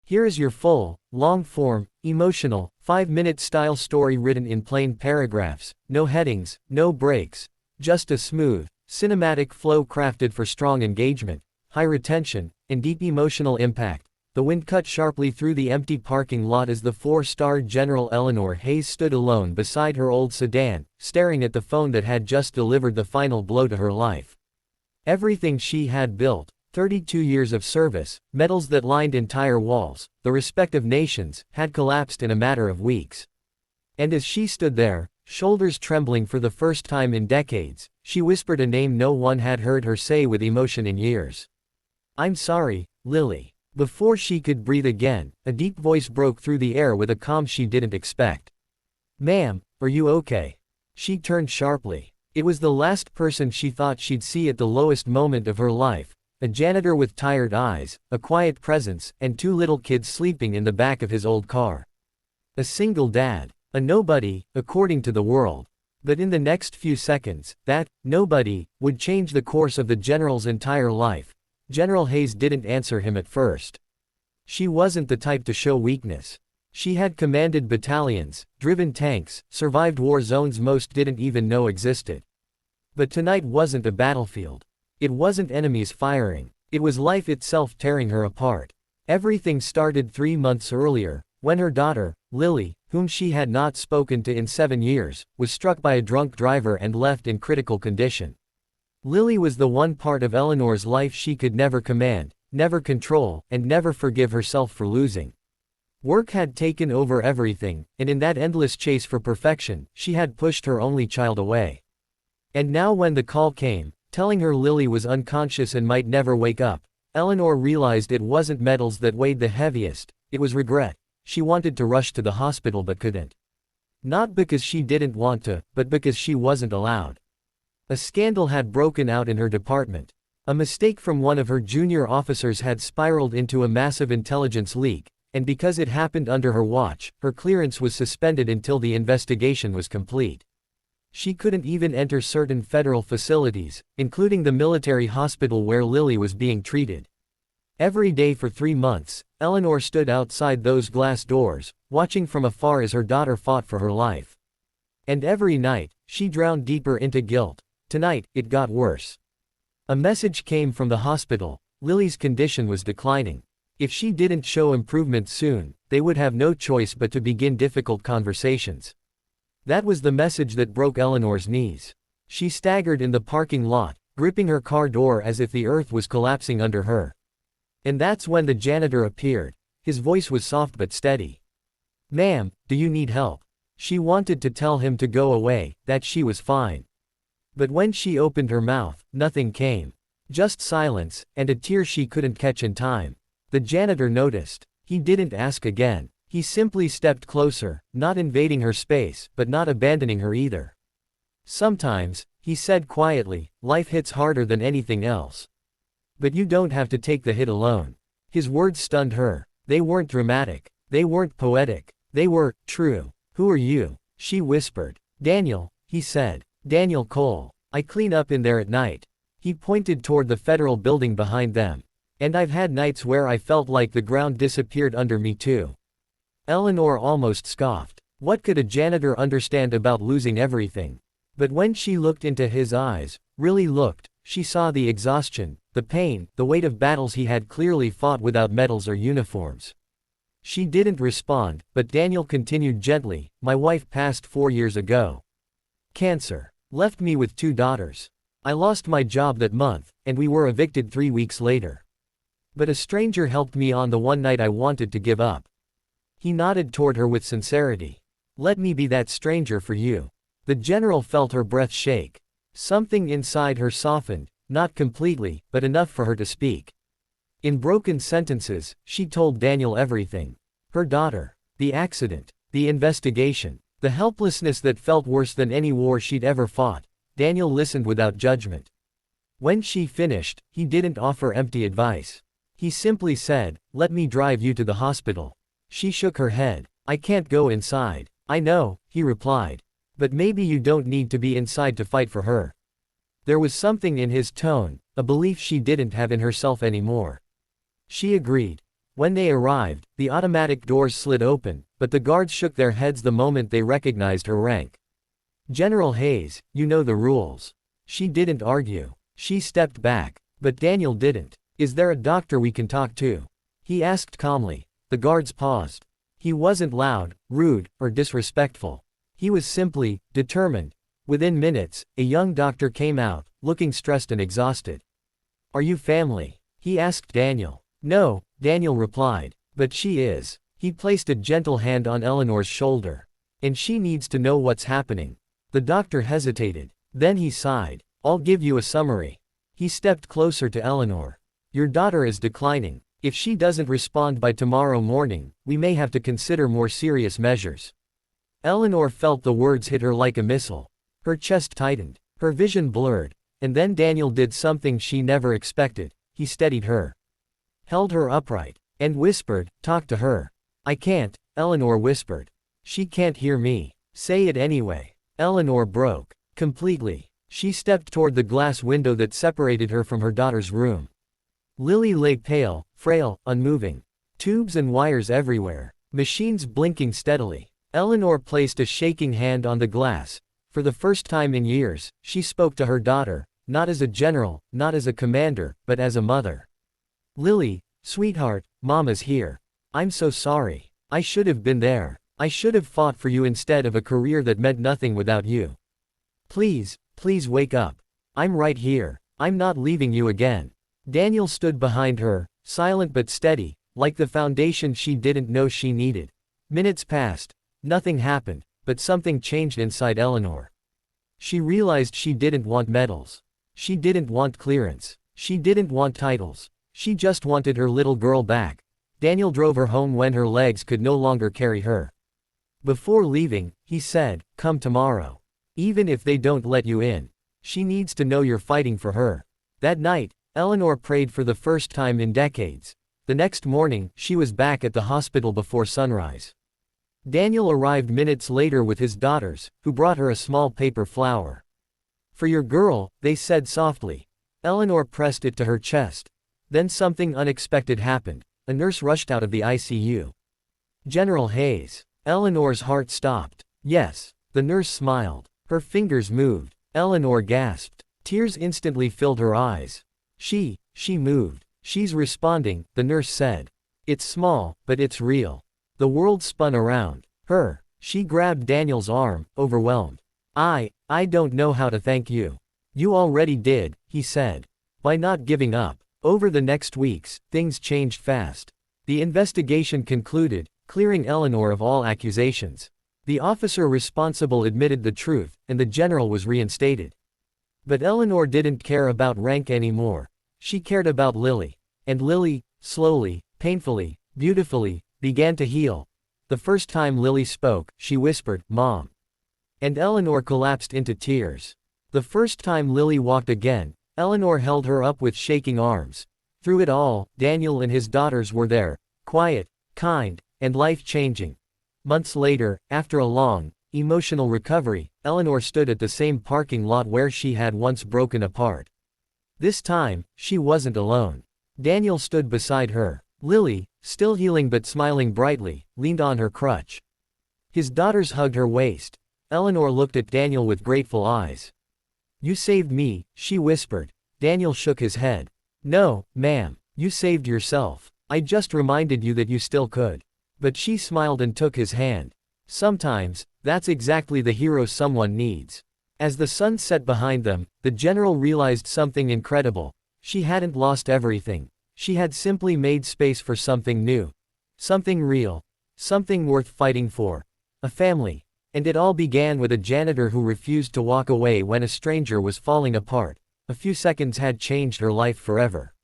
Here is your full, long-form, emotional, 5-minute style story written in plain paragraphs, no headings, no breaks, just a smooth, cinematic flow crafted for strong engagement, high retention, and deep emotional impact. The wind cut sharply through the empty parking lot as the 4-star General Eleanor Hayes stood alone beside her old sedan, staring at the phone that had just delivered the final blow to her life. Everything she had built, 32 years of service, medals that lined entire walls, the respect of nations, had collapsed in a matter of weeks. And as she stood there, shoulders trembling for the first time in decades, she whispered a name no one had heard her say with emotion in years. "I'm sorry, Lily." Before she could breathe again, a deep voice broke through the air with a calm she didn't expect. "Ma'am, are you okay?" She turned sharply. It was the last person she thought she'd see at the lowest moment of her life. A janitor with tired eyes, a quiet presence, and 2 little kids sleeping in the back of his old car. A single dad. A nobody, according to the world. But in the next few seconds, that nobody would change the course of the general's entire life. General Hayes didn't answer him at first. She wasn't the type to show weakness. She had commanded battalions, driven tanks, survived war zones most didn't even know existed. But tonight wasn't a battlefield. It wasn't enemies firing. It was life itself tearing her apart. Everything started 3 months earlier, when her daughter, Lily, whom she had not spoken to in 7 years, was struck by a drunk driver and left in critical condition. Lily was the one part of Eleanor's life she could never command, never control, and never forgive herself for losing. Work had taken over everything, and in that endless chase for perfection, she had pushed her only child away. And now when the call came, telling her Lily was unconscious and might never wake up, Eleanor realized it wasn't medals that weighed the heaviest, it was regret. She wanted to rush to the hospital but couldn't. Not because she didn't want to, but because she wasn't allowed. A scandal had broken out in her department. A mistake from one of her junior officers had spiraled into a massive intelligence leak, and because it happened under her watch, her clearance was suspended until the investigation was complete. She couldn't even enter certain federal facilities, including the military hospital where Lily was being treated. Every day for 3 months, Eleanor stood outside those glass doors, watching from afar as her daughter fought for her life. And every night, she drowned deeper into guilt. Tonight, it got worse. A message came from the hospital. Lily's condition was declining. If she didn't show improvement soon, they would have no choice but to begin difficult conversations. That was the message that broke Eleanor's knees. She staggered in the parking lot, gripping her car door as if the earth was collapsing under her. And that's when the janitor appeared. His voice was soft but steady. "Ma'am, do you need help?" She wanted to tell him to go away, that she was fine. But when she opened her mouth, nothing came. Just silence, and a tear she couldn't catch in time. The janitor noticed. He didn't ask again. He simply stepped closer, not invading her space, but not abandoning her either. "Sometimes," he said quietly, "life hits harder than anything else. But you don't have to take the hit alone." His words stunned her. They weren't dramatic. They weren't poetic. They were true. "Who are you?" she whispered. "Daniel," he said. "Daniel Cole. I clean up in there at night." He pointed toward the federal building behind them. "And I've had nights where I felt like the ground disappeared under me too." Eleanor almost scoffed. What could a janitor understand about losing everything? But when she looked into his eyes, really looked, she saw the exhaustion, the pain, the weight of battles he had clearly fought without medals or uniforms. She didn't respond, but Daniel continued gently, "My wife passed 4 years ago. Cancer. Left me with 2 daughters. I lost my job that month, and we were evicted 3 weeks later. But a stranger helped me on the one night I wanted to give up." He nodded toward her with sincerity. "Let me be that stranger for you." The general felt her breath shake. Something inside her softened, not completely, but enough for her to speak. In broken sentences, she told Daniel everything. Her daughter, the accident, the investigation, the helplessness that felt worse than any war she'd ever fought. Daniel listened without judgment. When she finished, he didn't offer empty advice. He simply said, "Let me drive you to the hospital." She shook her head. "I can't go inside." "I know," he replied. "But maybe you don't need to be inside to fight for her." There was something in his tone, a belief she didn't have in herself anymore. She agreed. When they arrived, the automatic doors slid open, but the guards shook their heads the moment they recognized her rank. General Hayes, you know the rules. She didn't argue. She stepped back. But Daniel didn't. Is there a doctor we can talk to? He asked calmly. The guards paused. He wasn't loud, rude, or disrespectful. He was simply determined. Within minutes, a young doctor came out, looking stressed and exhausted. Are you family? He asked Daniel. No, Daniel replied. But she is. He placed a gentle hand on Eleanor's shoulder. And she needs to know what's happening. The doctor hesitated. Then he sighed. I'll give you a summary. He stepped closer to Eleanor. Your daughter is declining. If she doesn't respond by tomorrow morning, we may have to consider more serious measures. Eleanor felt the words hit her like a missile. Her chest tightened. Her vision blurred. And then Daniel did something she never expected. He steadied her. Held her upright. And whispered, talk to her. I can't, Eleanor whispered. She can't hear me. Say it anyway. Eleanor broke. Completely. She stepped toward the glass window that separated her from her daughter's room. Lily lay pale, frail, unmoving. Tubes and wires everywhere. Machines blinking steadily. Eleanor placed a shaking hand on the glass. For the first time in years, she spoke to her daughter, not as a general, not as a commander, but as a mother. Lily, sweetheart, Mama's here. I'm so sorry. I should have been there. I should have fought for you instead of a career that meant nothing without you. Please, please wake up. I'm right here. I'm not leaving you again. Daniel stood behind her, silent but steady, like the foundation she didn't know she needed. Minutes passed. Nothing happened, but something changed inside Eleanor. She realized she didn't want medals. She didn't want clearance. She didn't want titles. She just wanted her little girl back. Daniel drove her home when her legs could no longer carry her. Before leaving, he said, come tomorrow. Even if they don't let you in. She needs to know you're fighting for her. That night, Eleanor prayed for the first time in decades. The next morning, she was back at the hospital before sunrise. Daniel arrived minutes later with his daughters, who brought her a small paper flower. For your girl, they said softly. Eleanor pressed it to her chest. Then something unexpected happened. A nurse rushed out of the ICU. General Hayes. Eleanor's heart stopped. Yes. The nurse smiled. Her fingers moved. Eleanor gasped. Tears instantly filled her eyes. She moved. She's responding, the nurse said. It's small, but it's real. The world spun around her. She grabbed Daniel's arm, overwhelmed. I don't know how to thank you. You already did, he said. By not giving up. Over the next weeks, things changed fast. The investigation concluded, clearing Eleanor of all accusations. The officer responsible admitted the truth, and the general was reinstated. But Eleanor didn't care about rank anymore. She cared about Lily. And Lily, slowly, painfully, beautifully, began to heal. The first time Lily spoke, she whispered, Mom. And Eleanor collapsed into tears. The first time Lily walked again, Eleanor held her up with shaking arms. Through it all, Daniel and his daughters were there, quiet, kind, and life-changing. Months later, after a long, emotional recovery, Eleanor stood at the same parking lot where she had once broken apart. This time, she wasn't alone. Daniel stood beside her. Lily, still healing but smiling brightly, leaned on her crutch. His daughters hugged her waist. Eleanor looked at Daniel with grateful eyes. You saved me, she whispered. Daniel shook his head. No, ma'am, you saved yourself. I just reminded you that you still could. But she smiled and took his hand. Sometimes, that's exactly the hero someone needs. As the sun set behind them, the general realized something incredible. She hadn't lost everything. She had simply made space for something new. Something real. Something worth fighting for. A family. And it all began with a janitor who refused to walk away when a stranger was falling apart. A few seconds had changed her life forever.